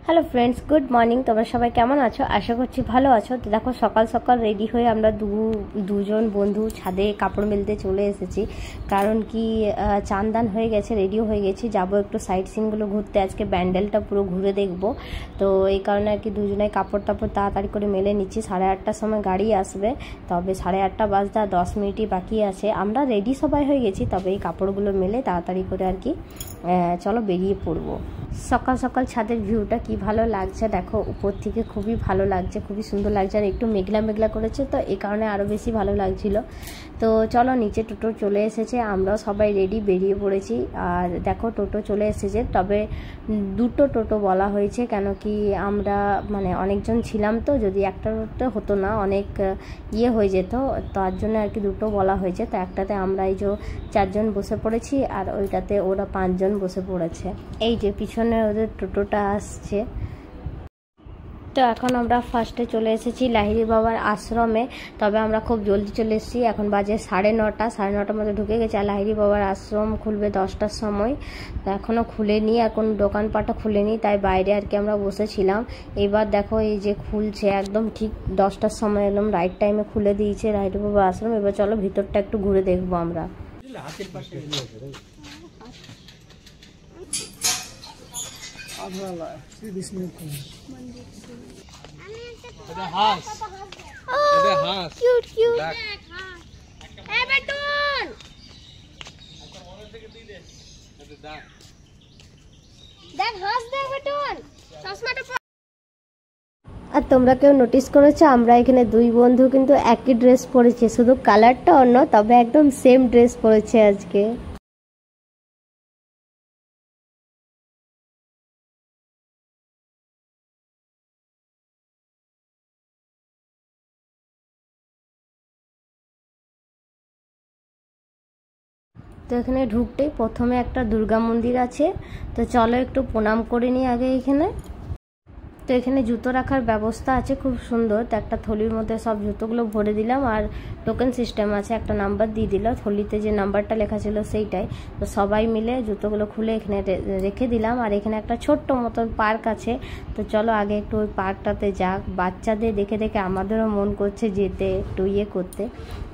Hello friends, good morning. তোমরা সবাই কেমন আছো? আশা করছি ভালো আছো। তো দেখো, সকাল সকাল রেডি হয়ে আমরা দুজন বন্ধু ছাদে কাপড় মেলতে চলে এসেছি। কারণ কি, চান দান হয়ে গেছে, রেডিও হয়ে গেছি, যাবো একটু সাইট সিনগুলো ঘুরতে। আজকে ব্যান্ডেলটা পুরো ঘুরে দেখবো। তো এই কারণে আর কি দুজনে কাপড় টাপড় তাড়াতাড়ি করে মেলে নিচ্ছি। 8:30টার সময় গাড়ি আসবে, তবে 8:30 বাজতে 10 মিনিটই বাকি আছে। আমরা রেডি সবাই হয়ে গেছি, তবে এই কাপড়গুলো মেলে তাড়াতাড়ি করে আর কি চলো বেরিয়ে পড়বো। সকাল সকাল ছাদের ভিউটা কি ভালো লাগছে দেখো, উপর থেকে খুবই ভালো লাগছে, খুবই সুন্দর লাগছে। আর একটু মেঘলা মেঘলা করেছে, তো এই কারণে আরও বেশি ভালো লাগছিল। তো চলো, নিচে টোটো চলে এসেছে, আমরাও সবাই রেডি বেরিয়ে পড়েছি। আর দেখো, টোটো চলে এসেছে, তবে দুটো টোটো বলা হয়েছে। কেন কি, আমরা মানে অনেকজন ছিলাম, তো যদি একটা টোটো হতো না অনেক হয়ে যেত, তার জন্য আর কি দুটো বলা হয়েছে। তো একটাতে আমরা এই যে 4 জন বসে পড়েছি, আর ওইটাতে ওরা 5 জন বসে পড়েছে। এই যে পিছনে ওদের টোটোটা আসছে। তো এখন আমরা ফার্স্টে চলে এসেছি লাহিড়ী বাবার আশ্রমে। তবে আমরা খুব জলদি চলে এসেছি, এখন বাজে 9:30। 9:30 মধ্যে ঢুকে গেছে। আর লাহিড়ী বাবার আশ্রম খুলবে 10টার সময়, তো এখনও খুলেনি, এখন দোকানপাটও খুলেনি, তাই বাইরে আর কি আমরা বসেছিলাম। এবার দেখো, এই যে খুলছে একদম ঠিক 10টার সময়, একদম রাইট টাইমে খুলে দিয়েছে লাহিড়ী বাবার আশ্রম। এবার চলো ভিতরটা একটু ঘুরে দেখবো আমরা। আর তোমরা কেউ নোটিস করেছো, আমরা এখানে দুই বন্ধু কিন্তু একই ড্রেস পরেছি, শুধু কালারটা অন্য, তবে একদম সেম ড্রেস পরেছে আজকে। তো এখানে ঢুকতেই প্রথমে একটা দুর্গা মন্দির আছে, তো চলো একটু প্রণাম করে নিই আগে এখানে। তো এখানে জুতো রাখার ব্যবস্থা আছে, খুব সুন্দর। তো একটা থলির মধ্যে সব জুতোগুলো ভরে দিলাম, আর টোকেন সিস্টেম আছে, একটা নাম্বার দিয়ে দিল, থলিতে যে নাম্বারটা লেখা ছিল সেইটাই। তো সবাই মিলে জুতোগুলো খুলে এখানে রেখে দিলাম। আর এখানে একটা ছোট্ট মতন পার্ক আছে, তো চলো আগে একটু ওই পার্কটাতে যাক। বাচ্চাদের দেখে দেখে আমাদেরও মন করছে যেতে, একটু করতে।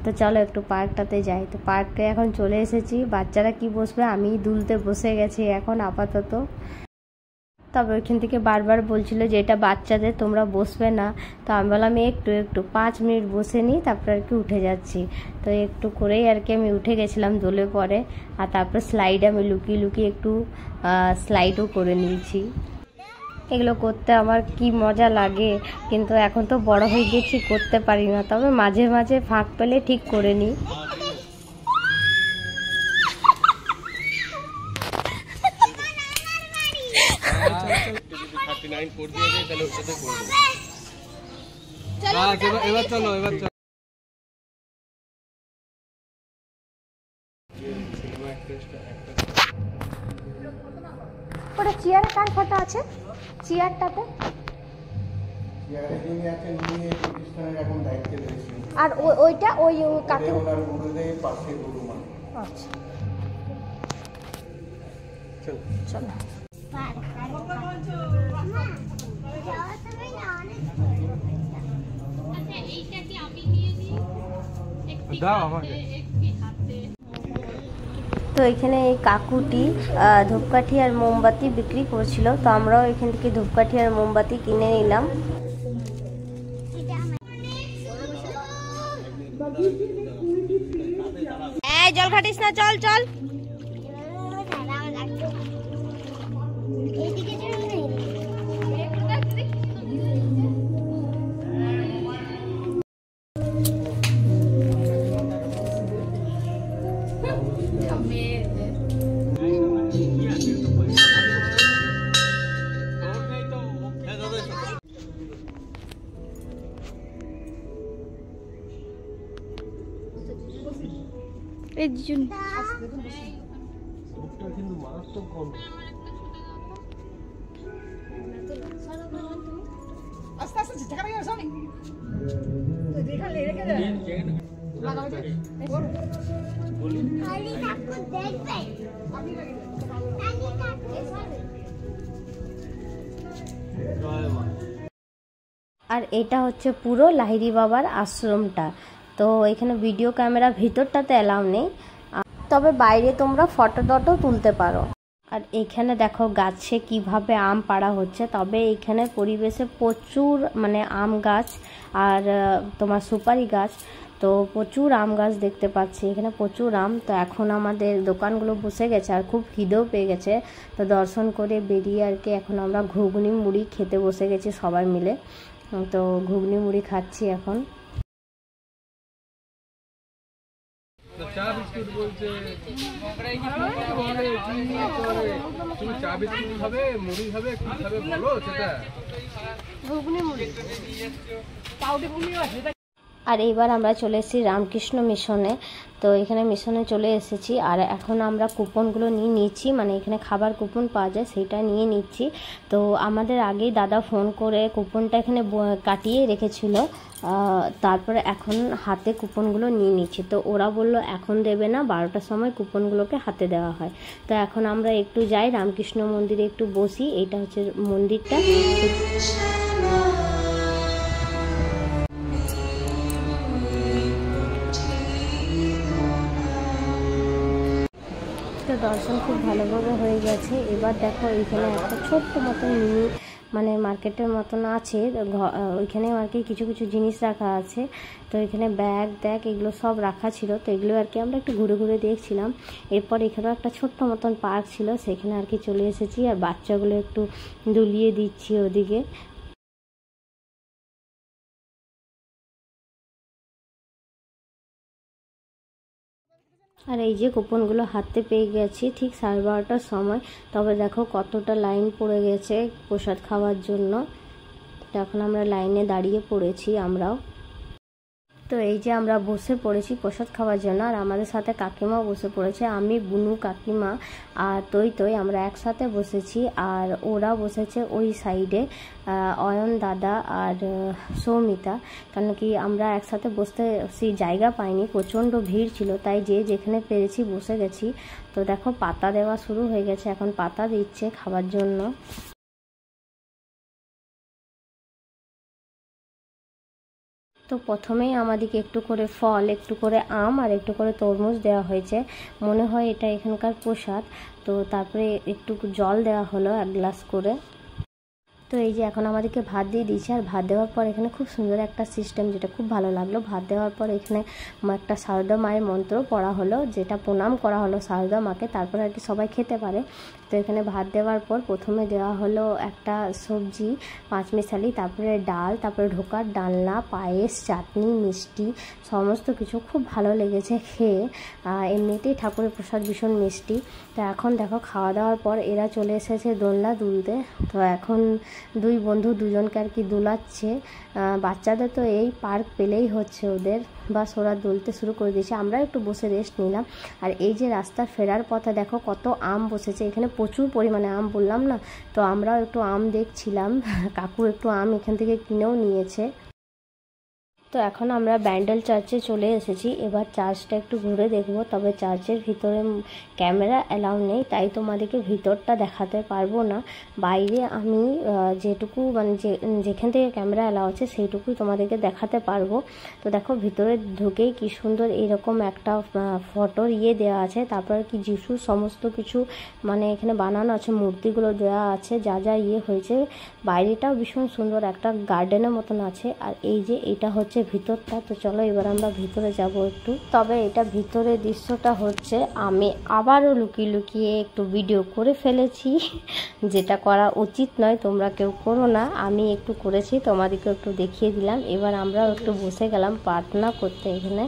তো চলো একটু পার্কটাতে যাই। তো পার্কে এখন চলে এসেছি। বাচ্চারা কি বসবে, আমি দুলতে বসে গেছি এখন আপাতত। তবে ওইখান থেকে বারবার বলছিল যে এটা বাচ্চাদের, তোমরা বসবে না। তো আমি বললাম একটু 5 মিনিট বসে নিই, তারপর আর কি উঠে যাচ্ছি। তো একটু করেই আর কি আমি উঠে গেছিলাম দোলে পরে। আর তারপর স্লাইডে আমি লুকিয়ে লুকিয়ে একটু স্লাইডও করে নিয়েছি। এগুলো করতে আমার কি মজা লাগে, কিন্তু এখন তো বড় হয়ে গেছি, করতে পারি না। তবে মাঝে মাঝে ফাঁক পেলে ঠিক করে নিই। ওটা চেয়ারে কার ফটো আছে? চেয়ারটাতে আর ওইটা ওই কাকে? আচ্ছা চলো। তো এখানে এই কাকুটি ধূপকাঠি আর মোমবাতি বিক্রি করছিল, তো আমরাও এখান থেকে ধূপকাঠি আর মোমবাতি কিনে নিলাম। এই জল খাটিস না, চল চল। এই জন কিন্তু মারাত্মক গন্ধ। আস্তে আস্তে ঝাকা লাগে সামনে তো দেখা ले রেখে দে লাগাও দে বলি খালি ঠাকুর দেখবে আমি লাগি খালি ঠাকুর আর এটা হচ্ছে পুরো লাহিড়ী বাবার আশ্রমটা। তো এখানে ভিডিও ক্যামেরা ভিতরটাতে অ্যালাউ নেই, তবে বাইরে তোমরা ফটো টটো তুলতে পারো। আর এখানে দেখো গাছে কিভাবে আম পাড়া হচ্ছে। তবে এখানে পরিবেশে প্রচুর মানে আম গাছ আর তোমার সুপারি গাছ, তো প্রচুর আম গাছ দেখতে পাচ্ছি এখানে, প্রচুর আম। তো এখন আমাদের দোকানগুলো বসে গেছে আর খুব খিদেও পেয়ে গেছে, তো দর্শন করে বেরিয়ে আর কি এখন আমরা ঘুগনি মুড়ি খেতে বসে গেছি সবাই মিলে। তো ঘুগনি মুড়ি খাচ্ছি এখন। চা বিস্কুট বলছে, তুমি চা বিস্কুট খাবে, মুড়ি খাবে, কি খাবে বলো সেটা। ঘুগনি মুড়ি পাউডার ঘুগনি আছে। আর এইবার আমরা চলে এসেছি রামকৃষ্ণ মিশনে। তো এখানে মিশনে চলে এসেছি আর এখন আমরা কুপনগুলো নিয়ে নিচ্ছি, মানে এখানে খাবার কুপন পাওয়া যায় সেইটা নিয়ে নিচ্ছি। তো আমাদের আগেই দাদা ফোন করে কুপনটা এখানে কাটিয়ে রেখেছিল, তারপরে এখন হাতে কুপনগুলো নিয়ে নিচ্ছি। তো ওরা বললো এখন দেবে না, 12টার সময় কুপনগুলোকে হাতে দেওয়া হয়। তো এখন আমরা একটু যাই রামকৃষ্ণ মন্দিরে, একটু বসি। এইটা হচ্ছে মন্দিরটা। দর্শন খুব ভালোভাবে হয়ে গেছে। এবার দেখো এখানে একটা ছোট্ট মতন মিনি মানে মার্কেটের মতন আছে, ওইখানে আর কি কিছু কিছু জিনিস রাখা আছে। তো এখানে ব্যাগ ট্যাগ এগুলো সব রাখা ছিল, তো এগুলো আর কি আমরা একটু ঘুরে ঘুরে দেখছিলাম। এরপর এখানেও একটা ছোট্ট মতন পার্ক ছিল, সেখানে আর কি চলে এসেছি আর বাচ্চাগুলো একটু দুলিয়ে দিচ্ছি ওদিকে। আর এই যে কুপনগুলো হাতে পেয়ে গেছি ঠিক 12:30টার সময়। তবে দেখো কতটা লাইন পড়ে গেছে প্রসাদ খাওয়ার জন্য। এখন আমরা লাইনে দাঁড়িয়ে পড়েছি আমরাও। তো এই যে আমরা বসে পড়েছি প্রসাদ খাওয়ার জন্য, আর আমাদের সাথে কাকিমাও বসে পড়েছে। আমি, বুনু, কাকিমা আর তৈ আমরা একসাথে বসেছি। আর ওরা বসেছে ওই সাইডে, অয়ন দাদা আর সৌমিতা। কারণ কি আমরা একসাথে বসতে সেই জায়গা পাইনি, প্রচণ্ড ভিড় ছিল, তাই যে যেখানে পেরেছি বসে গেছি। তো দেখো পাতা দেওয়া শুরু হয়ে গেছে, এখন পাতা দিচ্ছে খাবার জন্য। তো প্রথমেই আমাদেরকে একটু করে ফল, একটু করে আম আর একটু করে তরমুজ দেওয়া হয়েছে, মনে হয় এটা এখানকার প্রসাদ। তো তারপরে একটু জল দেওয়া হলো 1 গ্লাস করে। তো এই যে এখন আমাদেরকে ভাত দিয়ে দিয়েছে। আর ভাত দেওয়ার পর এখানে খুব সুন্দর একটা সিস্টেম, যেটা খুব ভালো লাগলো। ভাত দেওয়ার পর এখানে একটা শারদা মায়ের মন্ত্র পড়া হলো, যেটা প্রণাম করা হলো শারদা মাকে, তারপরে আর কি সবাই খেতে পারে। তো এখানে ভাত দেওয়ার পর প্রথমে দেওয়া হলো একটা সবজি 5 মিশালি, তারপরে ডাল, তারপরে ঢোকার ডালনা, পায়েস, চাটনি, মিষ্টি, সমস্ত কিছু খুব ভালো লেগেছে খেয়ে। এমনিতেই ঠাকুরের প্রসাদ ভীষণ মিষ্টি। তো এখন দেখো খাওয়া দাওয়ার পর এরা চলে এসেছে দোলনা দুলতে। তো এখন 2 বন্ধু দুজনকে আর কি দুলাচ্ছে। বাচ্চাদের তো এই পার্ক পেলেই হচ্ছে ওদের, বাস ওরা দুলতে শুরু করে দিয়েছে। আমরা একটু বসে রেস্ট নিলাম। আর এই যে রাস্তা ফেরার পথে দেখো কত আম বসেছে, এখানে প্রচুর পরিমাণে আম, বললাম না। তো আমরাও একটু আম দেখছিলাম, কাকু একটু আম এখান থেকে কিনেও নিয়েছে। তো এখন আমরা ব্যান্ডেল চার্চে চলে এসেছি। এবার চার্চটা একটু ঘুরে দেখব, তবে চার্চের ভিতরে ক্যামেরা অ্যালাউ নেই, তাই তোমাদেরকে ভিতরটা দেখাতে পারবো না। বাইরে আমি যেটুকু মানে যেখান থেকে ক্যামেরা অ্যালাউ আছে সেইটুকুই তোমাদেরকে দেখাতে পারবো। তো দেখো ভিতরে ঢুকেই কি সুন্দর এরকম একটা ফটোর দেওয়া আছে, তারপরে কি যিশুর সমস্ত কিছু মানে এখানে বানানো আছে, মূর্তিগুলো দেওয়া আছে, যা যা হয়েছে। বাইরেটাও ভীষণ সুন্দর, একটা গার্ডেনের মতন আছে। আর এই যে এটা হচ্ছে ভিতরটা। তো চলো এবার আমরা ভিতরে যাব একটু। তবে এটা ভিতরের দৃশ্যটা হচ্ছে আমি আবারও লুকিয়ে লুকিয়ে একটু ভিডিও করে ফেলেছি, যেটা করা উচিত নয়, তোমরা কেউ করো না। আমি একটু করেছি, তোমাদেরকে একটু দেখিয়ে দিলাম। এবার আমরাও একটু বসে গেলাম প্রার্থনা করতে এখানে।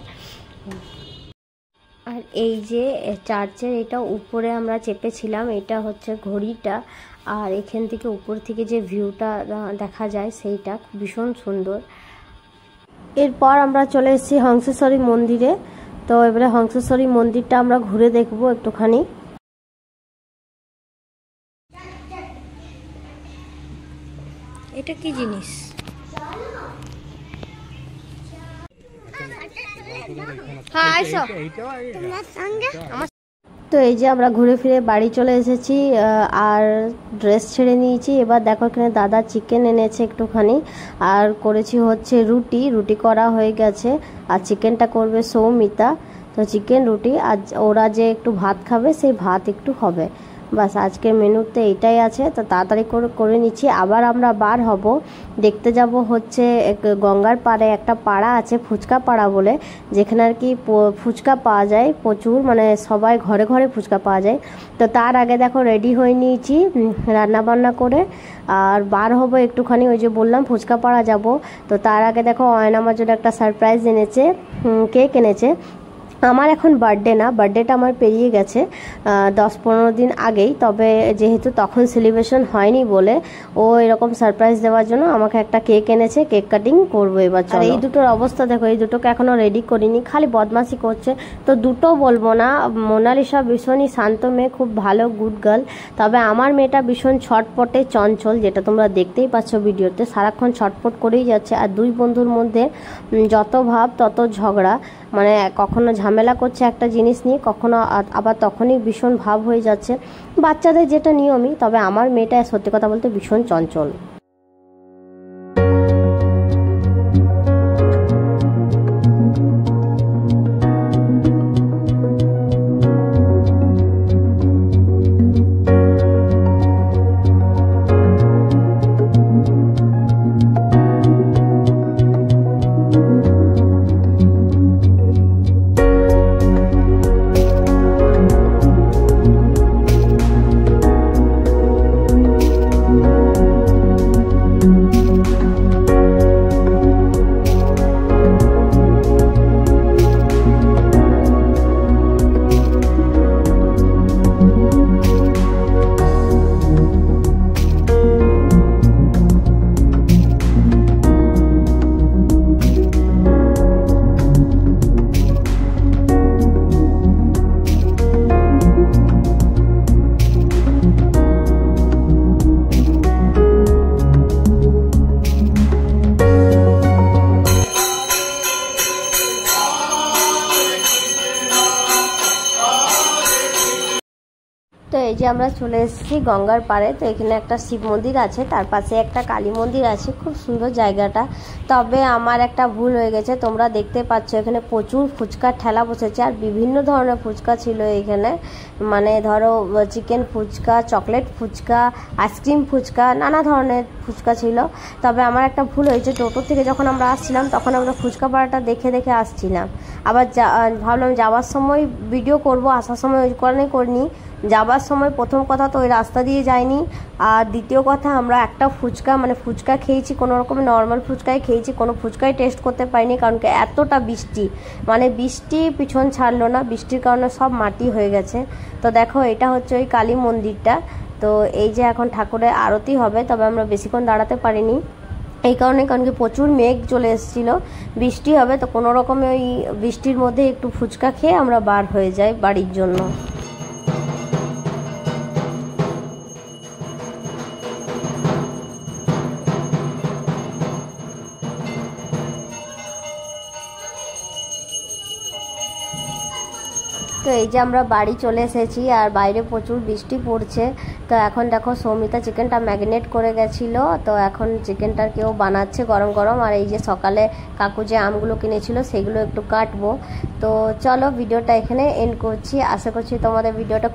আর এই যে চার্চের এটা উপরে আমরা চেপেছিলাম, এটা হচ্ছে ঘড়িটা। আর এখান থেকে উপর থেকে যে ভিউটা দেখা যায় সেইটা ভীষণ সুন্দর। এরপর আমরা চলে এসেছি হংসেশ্বরী মন্দিরে। তো এবারে হংসেশ্বরী মন্দিরটা আমরা ঘুরে দেখবো একটুখানি। এটা কি জিনিস? হ্যাঁ আইসো তোমার সঙ্গে আমার। তো এই যে আমরা ঘুরে ফিরে বাড়ি চলে এসেছি আর ড্রেস ছেড়ে নিয়েছি। এবার দেখো এখানে দাদা চিকেন এনেছে একটুখানি, আর করেছি হচ্ছে রুটি করা হয়ে গেছে, আর চিকেনটা করবে সৌমিতা। তো চিকেন রুটি, আর ওরা যে একটু ভাত খাবে সেই ভাত একটু হবে, বাস আজকের মেনুতে এটাই আছে। তো তাড়াতাড়ি করে নিচ্ছি। আবার আমরা বার হব, দেখতে যাব হচ্ছে গঙ্গার পাড়ে একটা পাড়া আছে ফুচকা পাড়া বলে, যেখানে আর কি ফুচকা পাওয়া যায় প্রচুর, মানে সবাই ঘরে ঘরে ফুচকা পাওয়া যায়। তো তার আগে দেখো রেডি হয়ে নিয়েছি রান্না বান্না করে, আর বার হব একটুখানি, ওই যে বললাম ফুচকা পাড়া যাব। তো তার আগে দেখো অয়ন আমার জন্য একটা সারপ্রাইজ এনেছে, কেক এনেছে। আমার এখন বার্থডে না, বার্থডেটা আমার পেরিয়ে গেছে 10-15 দিন আগেই, তবে যেহেতু তখন সেলিব্রেশন হয়নি বলে ও এরকম সারপ্রাইজ দেওয়ার জন্য আমাকে একটা কেক এনেছে, কেক কাটিং করবো এবার। আর এই দুটোর অবস্থা দেখো, এই দুটোকে এখনও রেডি করিনি, খালি বদমাশি করছে। তো দুটো বলবো না, মোনালিসা ভীষণই শান্ত মেয়ে, খুব ভালো গুড গার্ল, তবে আমার মেয়েটা ভীষণ ছটপটে চঞ্চল, যেটা তোমরা দেখতেই পাচ্ছ ভিডিওতে, সারাক্ষণ ছটপট করেই যাচ্ছে। আর দুই বন্ধুর মধ্যে যত ভাব তত ঝগড়া, মানে কখনো ঝামেলা করছে একটা জিনিস নিয়ে, কখনো আবার তখনই ভীষণ ভাব হয়ে যাচ্ছে, বাচ্চাদের যেটা নিয়মই। তবে আমার মেয়েটা সত্যি কথা বলতে ভীষণ চঞ্চল। তো এই যে আমরা চলে এসেছি গঙ্গার পাড়ে। তো এখানে একটা শিব মন্দির আছে, তার পাশে একটা কালী মন্দির আছে, খুব সুন্দর জায়গাটা। তবে আমার একটা ভুল হয়ে গেছে, তোমরা দেখতে পাচ্ছ এখানে প্রচুর ফুচকার ঠেলা বসেছে, আর বিভিন্ন ধরনের ফুচকা ছিল এখানে, মানে ধরো chicken fuchka, chocolate fuchka, ice cream fuchka, নানা ধরনের ফুচকা ছিল। তবে আমার একটা ভুল হয়েছে, টোটো থেকে যখন আমরা আসছিলাম তখন আমরা ফুচকা পাড়াটা দেখে দেখে আসছিলাম, আবার ভাবলাম যাওয়ার সময় ভিডিও করব, আসার সময় ওই কারণে করিনি। যাবার সময় প্রথম কথা তো ওই রাস্তা দিয়ে যাইনি, আর দ্বিতীয় কথা আমরা একটা ফুচকা খেয়েছি, কোনো রকমের নর্মাল ফুচকাই খেয়েছি, কোনো ফুচকাই টেস্ট করতে পারিনি, কারণ কি এতটা বৃষ্টি, মানে বৃষ্টি পিছন ছাড়লো না, বৃষ্টির কারণে সব মাটি হয়ে গেছে। তো দেখো এটা হচ্ছে ওই কালী মন্দিরটা। তো এই যে এখন ঠাকুরের আরতি হবে, তবে আমরা বেশিক্ষণ দাঁড়াতে পারিনি এই কারণে, কারণ কি প্রচুর মেঘ চলে এসেছিলো, বৃষ্টি হবে। তো কোনো রকমে ওই বৃষ্টির মধ্যে একটু ফুচকা খেয়ে আমরা বার হয়ে যাই বাড়ির জন্য। তো এই যে আমরা বাড়ি চলে এসেছি, আর বাইরে প্রচুর বৃষ্টি পড়ছে। তো এখন দেখো সৌমিতা চিকেনটা ম্যারিনেট করে গেছিলো, তো এখন চিকেনটা কেউ বানাচ্ছে গরম গরম। আর এই যে সকালে কাকু যে আমগুলো কিনেছিল সেগুলো একটু কাটবো। তো চলো ভিডিওটা এখানে এন্ড করছি, আশা করছি তোমাদের ভিডিওটা